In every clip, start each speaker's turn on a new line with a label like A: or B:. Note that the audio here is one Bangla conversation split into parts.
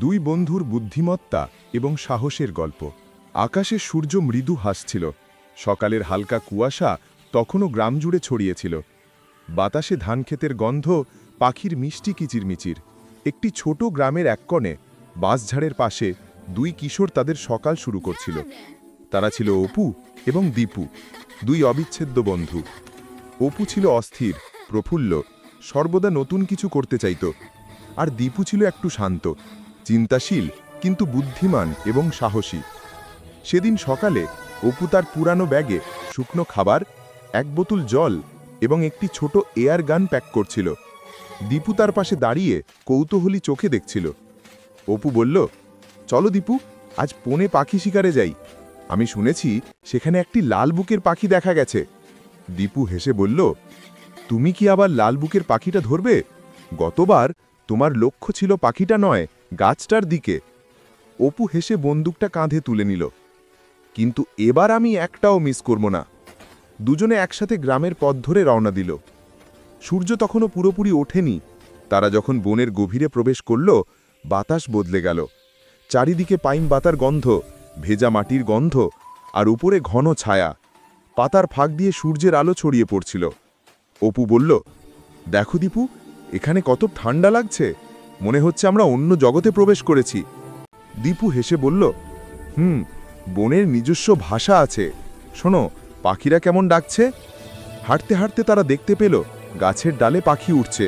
A: দুই বন্ধুর বুদ্ধিমত্তা এবং সাহসের গল্প। আকাশে সূর্য মৃদু হাসছিল। সকালের হালকা কুয়াশা তখনও গ্রাম জুড়ে ছড়িয়েছিল। বাতাসে ধানক্ষেতের গন্ধ, পাখির মিষ্টি কিচিরমিচির। একটি ছোট গ্রামের এক কোণে বাঁশঝাড়ের পাশে দুই কিশোর তাদের সকাল শুরু করছিল। তারা ছিল অপু এবং দীপু, দুই অবিচ্ছেদ্য বন্ধু। অপু ছিল অস্থির, প্রফুল্ল, সর্বদা নতুন কিছু করতে চাইত। আর দীপু ছিল একটু শান্ত, চিন্তাশীল কিন্তু বুদ্ধিমান এবং সাহসী। সেদিন সকালে অপু তার পুরানো ব্যাগে শুকনো খাবার, এক বোতল জল এবং একটি ছোট এয়ার গান প্যাক করছিল। দীপু তার পাশে দাঁড়িয়ে কৌতূহলী চোখে দেখছিল। অপু বলল, চলো দীপু, আজ বনে পাখি শিকারে যাই। আমি শুনেছি সেখানে একটি লাল বুকের পাখি দেখা গেছে। দীপু হেসে বলল, তুমি কি আবার লাল বুকের পাখিটা ধরবে? গতবার তোমার লক্ষ্য ছিল পাখিটা নয়, গাছটার দিকে। অপু হেসে বন্দুকটা কাঁধে তুলে নিল। কিন্তু এবার আমি একটাও মিস করব না। দুজনে একসাথে গ্রামের পথ ধরে রওনা দিল। সূর্য তখনও পুরোপুরি ওঠেনি। তারা যখন বনের গভীরে প্রবেশ করল, বাতাস বদলে গেল। চারিদিকে পাইন পাতার গন্ধ, ভেজা মাটির গন্ধ, আর উপরে ঘন ছায়া। পাতার ফাঁক দিয়ে সূর্যের আলো ছড়িয়ে পড়ছিল। অপু বলল, দেখো দীপু, এখানে কত ঠান্ডা লাগছে। মনে হচ্ছে আমরা অন্য জগতে প্রবেশ করেছি। দীপু হেসে বলল, বনের নিজস্ব ভাষা আছে। শোনো, পাখিরা কেমন ডাকছে। হাঁটতে হাঁটতে তারা দেখতে পেল গাছের ডালে পাখি উঠছে,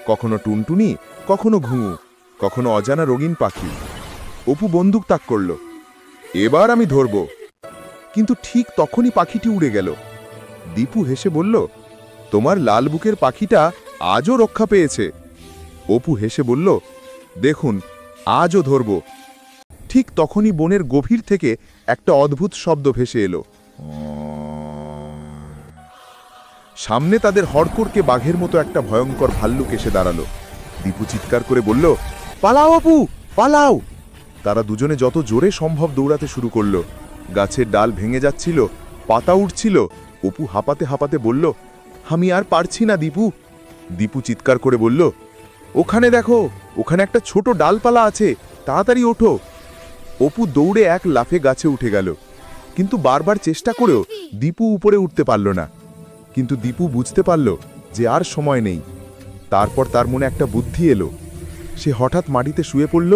A: কখনো টুনটুনি, কখনো ঘুঙু, কখনো অজানা রঙিন পাখি। অপু বন্দুক তাক করল, এবার আমি ধরব। কিন্তু ঠিক তখনই পাখিটি উড়ে গেল। দীপু হেসে বলল, তোমার লাল বুকের পাখিটা আজও রক্ষা পেয়েছে। অপু হেসে বলল, দেখুন, আজও ধরব। ঠিক তখনই বনের গভীর থেকে একটা অদ্ভুত শব্দ ভেসে এলো। সামনে তাদের হড়কড়কে বাঘের মতো একটা ভয়ঙ্কর ভাল্লুক এসে দাঁড়ালো। দীপু চিৎকার করে বলল, পালাও অপু, পালাও। তারা দুজনে যত জোরে সম্ভব দৌড়াতে শুরু করল। গাছের ডাল ভেঙে যাচ্ছিল, পাতা উঠছিল। অপু হাঁপাতে হাঁপাতে বলল, আমি আর পারছি না দীপু। দীপু চিৎকার করে বলল, ওখানে দেখো, ওখানে একটা ছোট ডালপালা আছে, তাড়াতাড়ি ওঠো। অপু দৌড়ে এক লাফে গাছে উঠে গেল। কিন্তু বারবার চেষ্টা করেও দীপু উপরে উঠতে পারল না। কিন্তু দীপু বুঝতে পারল যে আর সময় নেই। তারপর তার মনে একটা বুদ্ধি এলো। সে হঠাৎ মাটিতে শুয়ে পড়ল,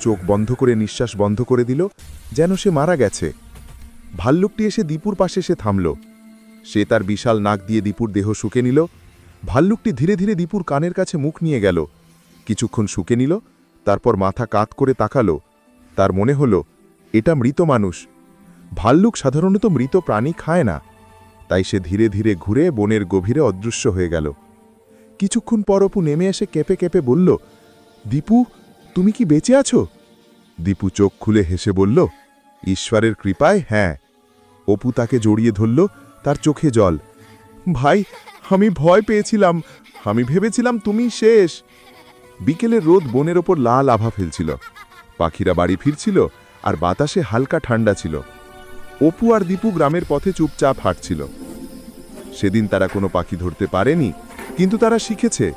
A: চোখ বন্ধ করে নিঃশ্বাস বন্ধ করে দিল, যেন সে মারা গেছে। ভাল্লুকটি এসে দীপুর পাশে এসে থামল। সে তার বিশাল নাক দিয়ে দীপুর দেহ শুকে নিল। ভাল্লুকটি ধীরে ধীরে দীপুর কানের কাছে মুখ নিয়ে গেল। কিছুক্ষণ শুকে নিল, তারপর মাথা কাত করে তাকালো। তার মনে হলো এটা মৃত মানুষ। ভাল্লুক সাধারণত মৃত প্রাণী খায় না, তাই সে ধীরে ধীরে ঘুরে বনের গভীরে অদৃশ্য হয়ে গেল। কিছুক্ষণ পর অপু নেমে এসে কেঁপে কেঁপে বলল, দীপু, তুমি কি বেঁচে আছো? দীপু চোখ খুলে হেসে বলল, ঈশ্বরের কৃপায় হ্যাঁ। অপু তাকে জড়িয়ে ধরল, তার চোখে জল। ভাই, আমি ভয় পেয়েছিলাম, আমি ভেবেছিলাম তুমি শেষ। বিকেলের রোদ বনের ওপর লাল আভা ফেলছিল। পাখিরা বাড়ি ফিরছিল আর বাতাসে হালকা ঠান্ডা ছিল। অপু আর দীপু গ্রামের পথে চুপচাপ হাঁটছিল। সেদিন তারা কোনো পাখি ধরতে পারেনি, কিন্তু তারা শিখেছে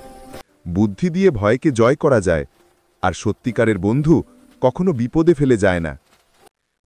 A: বুদ্ধি দিয়ে ভয়কে জয় করা যায়, আর সত্যিকারের বন্ধু কখনো বিপদে ফেলে যায় না।